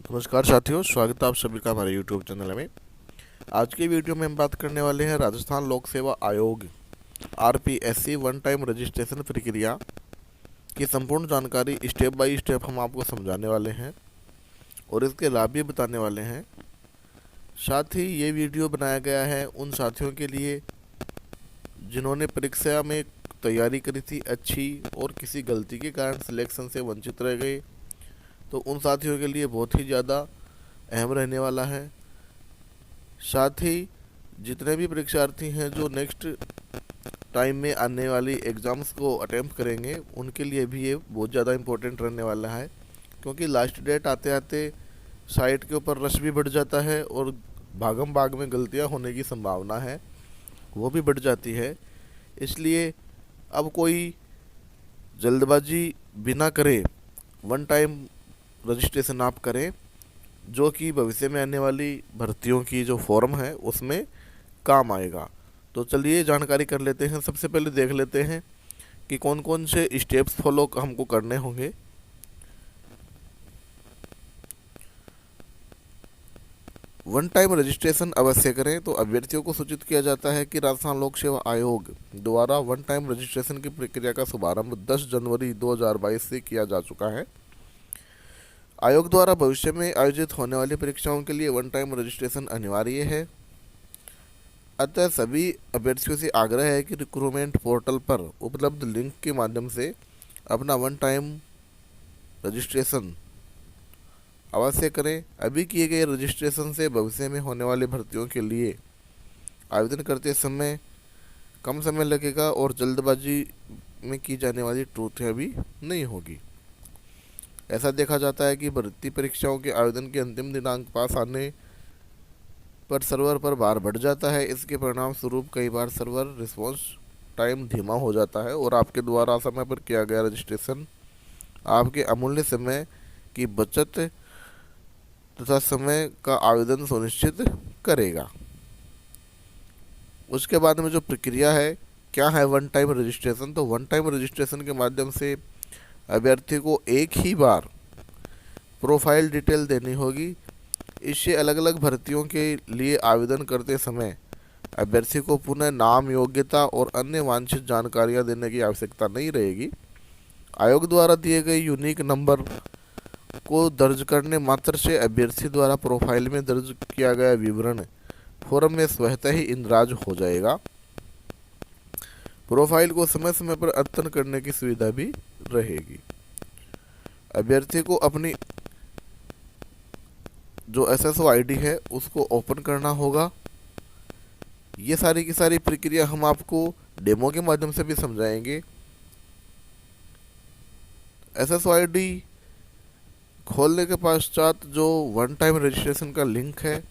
नमस्कार साथियों, स्वागत है आप सभी का हमारे YouTube चैनल में। आज की वीडियो में हम बात करने वाले हैं राजस्थान लोक सेवा आयोग आरपीएससी वन टाइम रजिस्ट्रेशन प्रक्रिया की संपूर्ण जानकारी स्टेप बाय स्टेप हम आपको समझाने वाले हैं और इसके लाभ भी बताने वाले हैं। साथ ही ये वीडियो बनाया गया है उन साथियों के लिए जिन्होंने परीक्षा में तैयारी करी थी अच्छी और किसी गलती के कारण सिलेक्शन से वंचित रह गए, तो उन साथियों के लिए बहुत ही ज़्यादा अहम रहने वाला है। साथ ही जितने भी परीक्षार्थी हैं जो नेक्स्ट टाइम में आने वाली एग्ज़ाम्स को अटेम्प्ट करेंगे, उनके लिए भी ये बहुत ज़्यादा इम्पोर्टेंट रहने वाला है, क्योंकि लास्ट डेट आते आते साइट के ऊपर रश भी बढ़ जाता है और भागम भाग में गलतियां होने की संभावना है वो भी बढ़ जाती है। इसलिए अब कोई जल्दबाजी बिना करे वन टाइम रजिस्ट्रेशन आप करें, जो कि भविष्य में आने वाली भर्तियों की जो फॉर्म है उसमें काम आएगा। तो चलिए जानकारी कर लेते हैं। सबसे पहले देख लेते हैं कि कौन कौन से स्टेप्स फॉलो हमको करने होंगे। वन टाइम रजिस्ट्रेशन अवश्य करें तो अभ्यर्थियों को सूचित किया जाता है कि राजस्थान लोक सेवा आयोग द्वारा वन टाइम रजिस्ट्रेशन की प्रक्रिया का शुभारंभ 10 जनवरी 2022 से किया जा चुका है। आयोग द्वारा भविष्य में आयोजित होने वाली परीक्षाओं के लिए वन टाइम रजिस्ट्रेशन अनिवार्य है। अतः सभी अभ्यर्थियों से आग्रह है कि रिक्रूटमेंट पोर्टल पर उपलब्ध लिंक के माध्यम से अपना वन टाइम रजिस्ट्रेशन अवश्य करें। अभी किए गए रजिस्ट्रेशन से भविष्य में होने वाली भर्तियों के लिए आवेदन करते समय कम समय लगेगा और जल्दबाजी में की जाने वाली त्रुटियां भी नहीं होगी। ऐसा देखा जाता है कि भर्ती परीक्षाओं के आवेदन के अंतिम दिनांक पास आने पर सर्वर पर भार बढ़ जाता है। इसके परिणाम स्वरूप कई बार सर्वर रिस्पॉन्स टाइम धीमा हो जाता है और आपके द्वारा समय पर किया गया रजिस्ट्रेशन आपके अमूल्य समय की बचत तथा समय का आवेदन सुनिश्चित करेगा। उसके बाद में जो प्रक्रिया है, क्या है वन टाइम रजिस्ट्रेशन। तो वन टाइम रजिस्ट्रेशन के माध्यम से अभ्यर्थी को एक ही बार प्रोफाइल डिटेल देनी होगी। इससे अलग अलग भर्तियों के लिए आवेदन करते समय अभ्यर्थी को पुनः नाम, योग्यता और अन्य वांछित जानकारियां देने की आवश्यकता नहीं रहेगी। आयोग द्वारा दिए गए यूनिक नंबर को दर्ज करने मात्र से अभ्यर्थी द्वारा प्रोफाइल में दर्ज किया गया विवरण फॉर्म में स्वतः ही इंदराज हो जाएगा। प्रोफाइल को समय समय पर अद्यतन करने की सुविधा भी रहेगी। अभ्यर्थी को अपनी जो SSO ID है उसको ओपन करना होगा। ये सारी की सारी प्रक्रिया हम आपको डेमो के माध्यम से भी समझाएंगे। SSO ID खोलने के पश्चात जो वन टाइम रजिस्ट्रेशन का लिंक है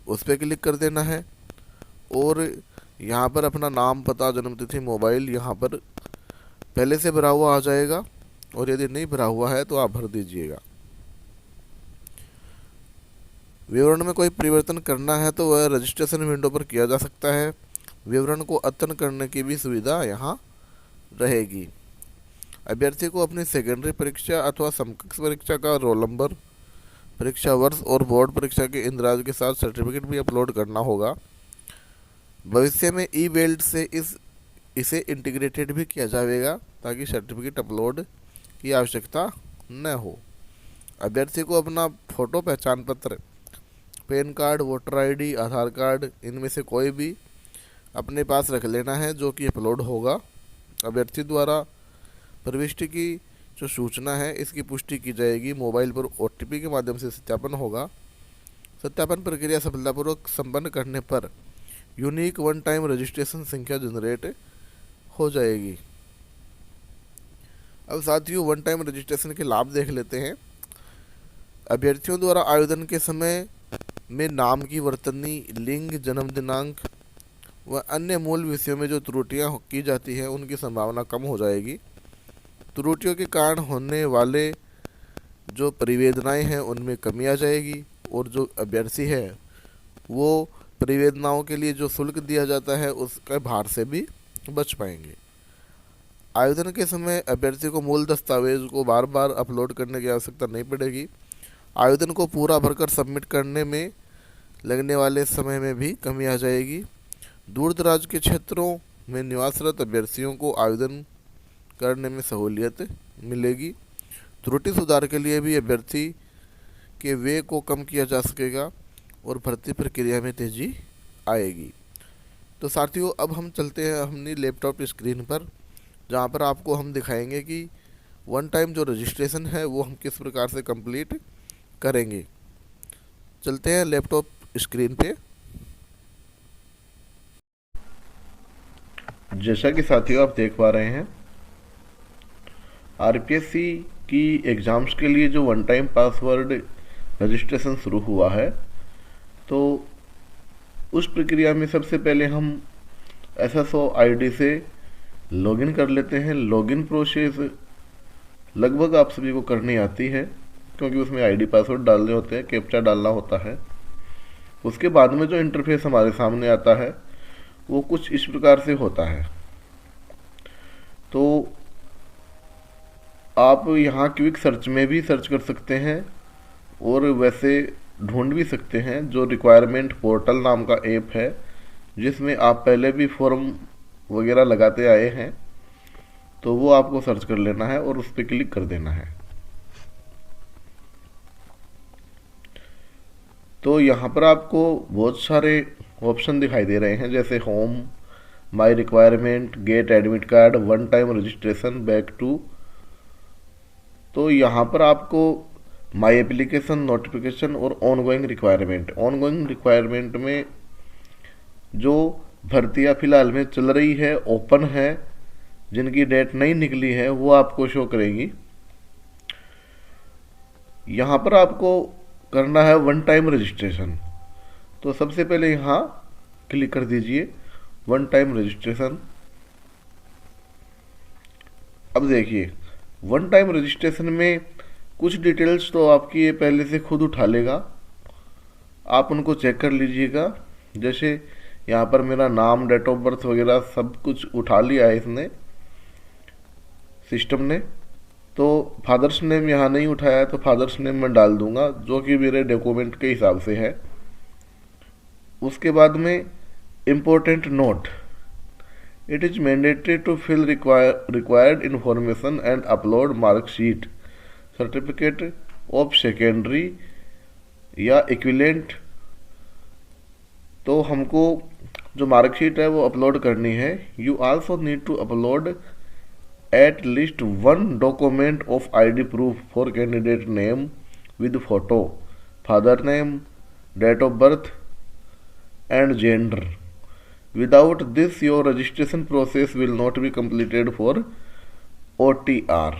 उस पर क्लिक कर देना है और यहाँ पर अपना नाम, पता, जन्मतिथि, मोबाइल यहाँ पर पहले से भरा हुआ आ जाएगा और यदि नहीं भरा हुआ है तो आप भर दीजिएगा। विवरण में कोई परिवर्तन करना है तो वह रजिस्ट्रेशन विंडो पर किया जा सकता है। विवरण को अद्यतन करने की भी सुविधा यहाँ रहेगी। अभ्यर्थी को अपनी सेकेंडरी परीक्षा अथवा समकक्ष परीक्षा का रोल नंबर, परीक्षा वर्ष और बोर्ड परीक्षा के इंदराज के साथ सर्टिफिकेट भी अपलोड करना होगा। भविष्य में ई-मेल से इसे इंटीग्रेटेड भी किया जाएगा ताकि सर्टिफिकेट अपलोड की आवश्यकता न हो। अभ्यर्थी को अपना फोटो, पहचान पत्र, पैन कार्ड, वोटर ID, आधार कार्ड, इनमें से कोई भी अपने पास रख लेना है जो कि अपलोड होगा। अभ्यर्थी द्वारा प्रविष्टि की जो सूचना है इसकी पुष्टि की जाएगी। मोबाइल पर OTP के माध्यम से सत्यापन होगा। सत्यापन प्रक्रिया सफलतापूर्वक संपन्न करने पर यूनिक वन टाइम रजिस्ट्रेशन संख्या जनरेट हो जाएगी। अब साथियों वन टाइम रजिस्ट्रेशन के लाभ देख लेते हैं। अभ्यर्थियों द्वारा आवेदन के समय में नाम की वर्तनी, लिंग, जन्म दिनांक व अन्य मूल विषयों में जो त्रुटियां की जाती हैं उनकी संभावना कम हो जाएगी। त्रुटियों के कारण होने वाले जो परिवेदनाएं हैं उनमें कमी आ जाएगी और जो अभ्यर्थी है वो परिवेदनाओं के लिए जो शुल्क दिया जाता है उसके भार से भी बच पाएंगे। आवेदन के समय अभ्यर्थी को मूल दस्तावेज को बार बार अपलोड करने की आवश्यकता नहीं पड़ेगी। आवेदन को पूरा भरकर सबमिट करने में लगने वाले समय में भी कमी आ जाएगी। दूर दराज के क्षेत्रों में निवासरत अभ्यर्थियों को आवेदन करने में सहूलियत मिलेगी। त्रुटि सुधार के लिए भी अभ्यर्थी के व्यय को कम किया जा सकेगा और भर्ती प्रक्रिया में तेजी आएगी। तो साथियों, अब हम चलते हैं अपनी लैपटॉप स्क्रीन पर, जहां पर आपको हम दिखाएंगे कि वन टाइम जो रजिस्ट्रेशन है वो हम किस प्रकार से कंप्लीट करेंगे। चलते हैं लैपटॉप स्क्रीन पे। जैसा कि साथियों आप देख पा रहे हैं, आरपीएससी की एग्ज़ाम्स के लिए जो वन टाइम पासवर्ड रजिस्ट्रेशन शुरू हुआ है, तो उस प्रक्रिया में सबसे पहले हम SSO आईडी से लॉगिन कर लेते हैं। लॉगिन प्रोसेस लगभग आप सभी को करनी आती है, क्योंकि उसमें आईडी पासवर्ड डालने होते हैं, कैप्चा डालना होता है। उसके बाद में जो इंटरफेस हमारे सामने आता है वो कुछ इस प्रकार से होता है। तो आप यहाँ क्विक सर्च में भी सर्च कर सकते हैं और वैसे ढूंढ भी सकते हैं। जो रिक्वायरमेंट पोर्टल नाम का ऐप है, जिसमें आप पहले भी फॉर्म वगैरह लगाते आए हैं, तो वो आपको सर्च कर लेना है और उस पर क्लिक कर देना है। तो यहाँ पर आपको बहुत सारे ऑप्शन दिखाई दे रहे हैं, जैसे home, my requirement, get admit card, one time registration, back to. तो यहाँ पर आपको माई एप्लीकेशन, नोटिफिकेशन और ऑनगोइंग रिक्वायरमेंट में जो भर्तियाँ फिलहाल में चल रही है, ओपन है, जिनकी डेट नहीं निकली है, वो आपको शो करेगी। यहाँ पर आपको करना है वन टाइम रजिस्ट्रेशन। तो सबसे पहले यहाँ क्लिक कर दीजिए वन टाइम रजिस्ट्रेशन। अब देखिए, वन टाइम रजिस्ट्रेशन में कुछ डिटेल्स तो आपकी ये पहले से खुद उठा लेगा, आप उनको चेक कर लीजिएगा। जैसे यहाँ पर मेरा नाम, डेट ऑफ बर्थ वगैरह सब कुछ उठा लिया है इसने, सिस्टम ने। तो फादर्स नेम यहाँ नहीं उठाया है, तो फादर्स नेम मैं डाल दूंगा, जो कि मेरे डॉक्यूमेंट के हिसाब से है। उसके बाद में important note, it is mandatory to fill required information and upload marksheet, certificate of secondary या इक्विवेलेंट। तो हमको जो मार्कशीट है वो अपलोड करनी है। You also need to upload at least one document of ID proof for candidate name with photo, father name, date of birth and gender. Without this your registration process will not be completed for OTR।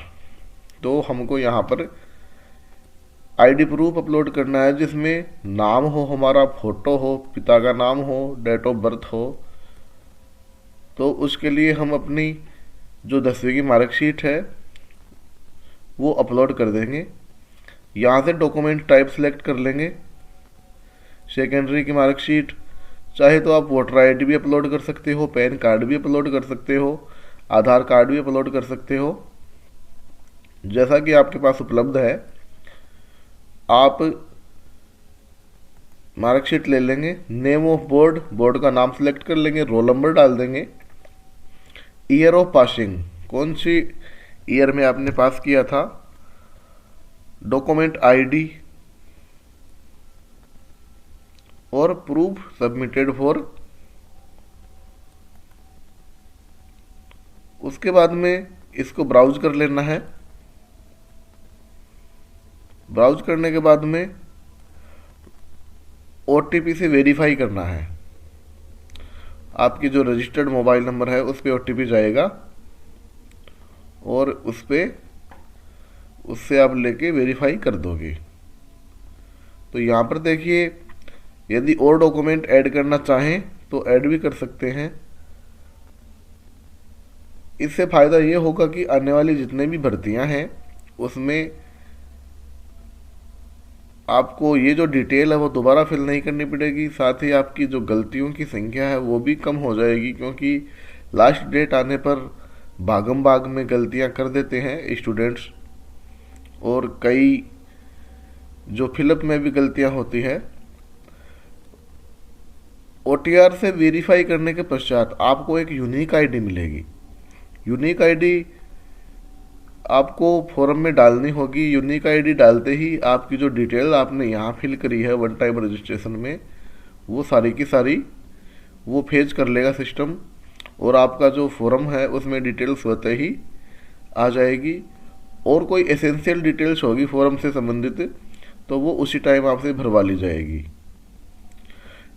तो हमको यहाँ पर ID proof upload करना है, जिसमें नाम हो हमारा, फोटो हो, पिता का नाम हो, डेट ऑफ बर्थ हो। तो उसके लिए हम अपनी जो 10वीं की मार्कशीट है वो अपलोड कर देंगे। यहाँ से डॉक्यूमेंट टाइप सेलेक्ट कर लेंगे। सेकेंडरी की मार्कशीट चाहे तो आप वोटर आईडी भी अपलोड कर सकते हो, पैन कार्ड भी अपलोड कर सकते हो, आधार कार्ड भी अपलोड कर सकते हो, जैसा कि आपके पास उपलब्ध है। आप मार्कशीट ले लेंगे, नेम ऑफ बोर्ड, बोर्ड का नाम सेलेक्ट कर लेंगे, रोल नंबर डाल देंगे, ईयर ऑफ पासिंग, कौन सी ईयर में आपने पास किया था, डॉक्यूमेंट आईडी और प्रूफ सबमिटेड फॉर। उसके बाद में इसको ब्राउज कर लेना है। ब्राउज करने के बाद में OTP से वेरीफाई करना है। आपकी जो रजिस्टर्ड मोबाइल नंबर है उस पर OTP जाएगा और उससे आप लेके वेरीफाई कर दोगे। तो यहाँ पर देखिए, यदि और डॉक्यूमेंट ऐड करना चाहें तो ऐड भी कर सकते हैं। इससे फ़ायदा ये होगा कि आने वाली जितने भी भर्तियां हैं उसमें आपको ये जो डिटेल है वो दोबारा फिल नहीं करनी पड़ेगी। साथ ही आपकी जो गलतियों की संख्या है वो भी कम हो जाएगी, क्योंकि लास्ट डेट आने पर भागम भाग में गलतियां कर देते हैं स्टूडेंट्स, और कई जो फिलअप में भी गलतियां होती है। OTR से वेरीफाई करने के पश्चात आपको एक यूनिक आईडी मिलेगी। यूनिक आईडी आपको फॉर्म में डालनी होगी। यूनिक आईडी डालते ही आपकी जो डिटेल आपने यहाँ फिल करी है वन टाइम रजिस्ट्रेशन में, वो सारी की सारी वो फेच कर लेगा सिस्टम, और आपका जो फॉर्म है उसमें डिटेल्स होते ही आ जाएगी। और कोई एसेंशियल डिटेल्स होगी फॉर्म से संबंधित तो वो उसी टाइम आपसे भरवा ली जाएगी।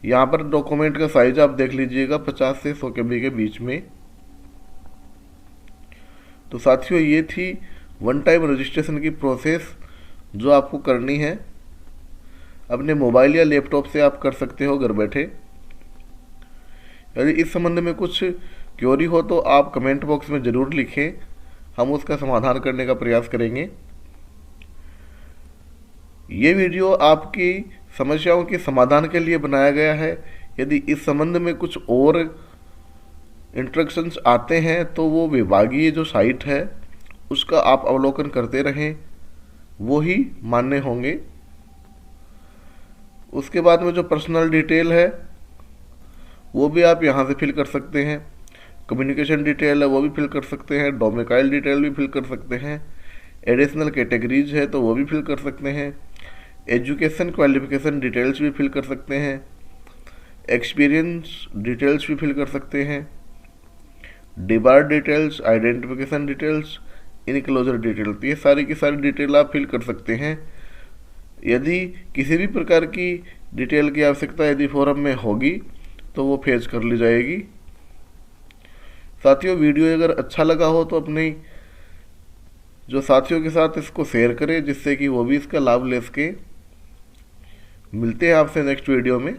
यहाँ पर डॉक्यूमेंट का साइज आप देख लीजिएगा 50 से 100 KB के बीच में। तो साथियों, ये थी वन टाइम रजिस्ट्रेशन की प्रोसेस जो आपको करनी है। अपने मोबाइल या लैपटॉप से आप कर सकते हो घर बैठे। यदि इस संबंध में कुछ क्वेरी हो तो आप कमेंट बॉक्स में ज़रूर लिखें, हम उसका समाधान करने का प्रयास करेंगे। ये वीडियो आपकी समस्याओं के समाधान के लिए बनाया गया है। यदि इस संबंध में कुछ और इंस्ट्रक्शंस आते हैं तो वो विभागीय जो साइट है उसका आप अवलोकन करते रहें, वो ही मान्य होंगे। उसके बाद में जो पर्सनल डिटेल है वो भी आप यहाँ से फिल कर सकते हैं। कम्युनिकेशन डिटेल है वो भी फिल कर सकते हैं। डोमिसाइल डिटेल भी फिल कर सकते हैं। एडिशनल कैटेगरीज है तो वो भी फिल कर सकते हैं। एजुकेशन क्वालिफिकेशन डिटेल्स भी फिल कर सकते हैं। एक्सपीरियंस डिटेल्स भी फिल कर सकते हैं। Debar details, identification details, enclosure details, ये सारी की सारी डिटेल आप फिल कर सकते हैं। यदि किसी भी प्रकार की डिटेल की आवश्यकता यदि फॉर्म में होगी तो वो फेच कर ली जाएगी। साथियों, वीडियो अगर अच्छा लगा हो तो अपने जो साथियों के साथ इसको शेयर करें जिससे कि वो भी इसका लाभ ले सके। मिलते हैं आपसे नेक्स्ट वीडियो में।